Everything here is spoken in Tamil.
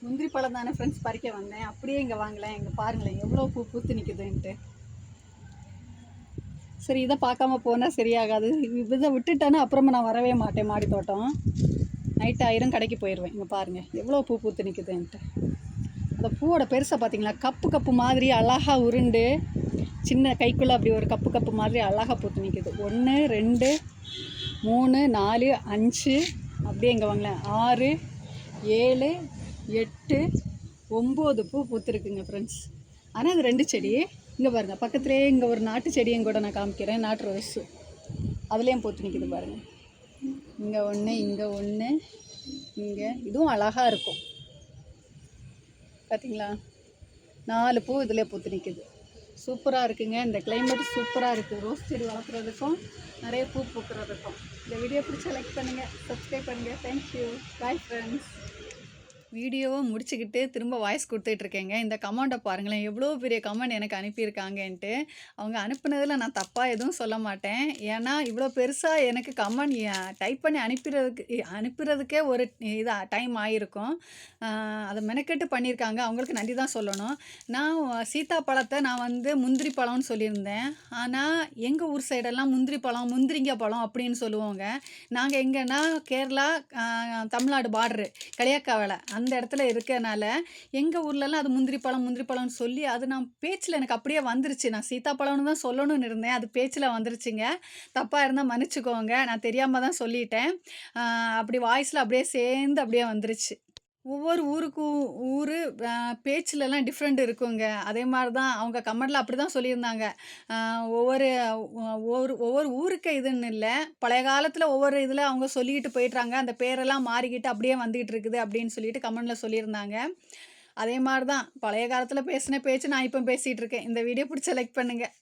முந்திரி பழம் தானே ஃப்ரெண்ட்ஸ் பறிக்க வந்தேன். அப்படியே இங்கே வாங்கலேன், இங்கே பாருங்களேன் எவ்வளோ பூ பூத்து நிற்குதுன்ட்டு. சரி, இதை பார்க்காம போனால் சரியாகாது. இதை விட்டுட்டேன்னா அப்புறமா நான் வரவே மாட்டேன் மாடி தோட்டம். நைட்டு ஆயிரம் கடைக்கு போயிடுவேன். இங்கே பாருங்கள் எவ்வளோ பூ பூத்து நிற்குதுன்ட்டு. அந்த பூவோட பெருசாக பார்த்தீங்களா, கப்பு மாதிரி அழகாக உருண்டு சின்ன கைக்குள்ளே அப்படி ஒரு கப்பு மாதிரி அழகாக பூத்து நிற்குது. 1 2 3 4 5 அப்படியே இங்கே வாங்களேன் 6 7 8 9 பூ பூத்துருக்குங்க ஃப்ரெண்ட்ஸ். ஆனால் அது 2 செடி. இங்கே பாருங்கள் பக்கத்துலேயே இங்கே ஒரு நாட்டு செடியும் கூட நான் காமிக்கிறேன். நாட்டு ரோஸு அதுலேயும் பூத்து நிற்கிது பாருங்கள். இங்கே ஒன்று, இங்கே ஒன்று, இங்கே இதுவும் அழகாக இருக்கும் பார்த்தீங்களா. 4 பூ இதில் பூத்து நிற்கிது. சூப்பராக இருக்குங்க. இந்த கிளைமேட் சூப்பராக இருக்குது. ரோஸ் செடி வளர்க்குறதுக்கும் நிறைய பூ பூக்கிறதுக்கும். இந்த வீடியோ பிடிச்சா லைக் பண்ணுங்கள், சப்ஸ்கிரைப் பண்ணுங்கள். Thank you, bye friends. வீடியோவை முடிச்சுக்கிட்டு திரும்ப வாய்ஸ் கொடுத்துட்ருக்கேங்க. இந்த கமெண்ட்டை பாருங்களேன், எவ்வளோ பெரிய கமெண்ட் எனக்கு அனுப்பியிருக்காங்கன்ட்டு. அவங்க அனுப்புனதில் நான் தப்பாக எதுவும் சொல்ல மாட்டேன். ஏன்னா இவ்வளோ பெருசாக எனக்கு கமெண்ட் டைப் பண்ணி அனுப்புறதுக்கே ஒரு டைம் ஆகிருக்கும். அதை மெனக்கெட்டு பண்ணியிருக்காங்க. அவங்களுக்கு நன்றி தான் சொல்லணும். நான் சீத்தாப்பழத்தை நான் முந்திரி பழம்னு சொல்லியிருந்தேன். ஆனால் எங்கள் ஊர் சைடெல்லாம் முந்திரி பழம், முந்திரிங்க பழம் அப்படின்னு சொல்லுவோங்க. நாங்கள் எங்கன்னா கேரளா தமிழ்நாடு பார்டரு களியாக்காவலை அந்த இடத்துல இருக்கனால எங்கள் ஊர்லலாம் அது முந்திரி பழம்னு சொல்லி அது நான் பேச்சில் எனக்கு அப்படியே வந்துருச்சு. நான் சீத்தாப்பழம்னு தான் சொல்லணும்னு இருந்தேன். அது பேச்சில் வந்துருச்சுங்க. தப்பாக இருந்தால் மன்னிச்சுக்கோங்க. நான் தெரியாமல் தான் சொல்லிட்டேன். அப்படி வாய்ஸில் அப்படியே சேர்ந்து அப்படியே வந்துருச்சு. ஒவ்வொரு ஊர் பேச்சிலலாம் டிஃப்ரெண்ட் இருக்குங்க. அதே மாதிரி தான் அவங்க கமெண்டில் அப்படி தான் சொல்லியிருந்தாங்க. ஒவ்வொரு ஒவ்வொரு ஊருக்கு இதுன்னு இல்லை, பழைய காலத்தில் ஒவ்வொரு இதில் அவங்க சொல்லிக்கிட்டு போயிட்டுறாங்க. அந்த பேரெல்லாம் மாறிக்கிட்டு அப்படியே வந்துக்கிட்டு இருக்குது அப்படின்னு சொல்லிட்டு கமெண்டில் சொல்லியிருந்தாங்க. அதே மாதிரி தான் பழைய காலத்தில் பேசின பேச்சு நான் இப்போ பேசிகிட்டு இருக்கேன். இந்த வீடியோ பிடிச்ச லைக் பண்ணுங்கள்.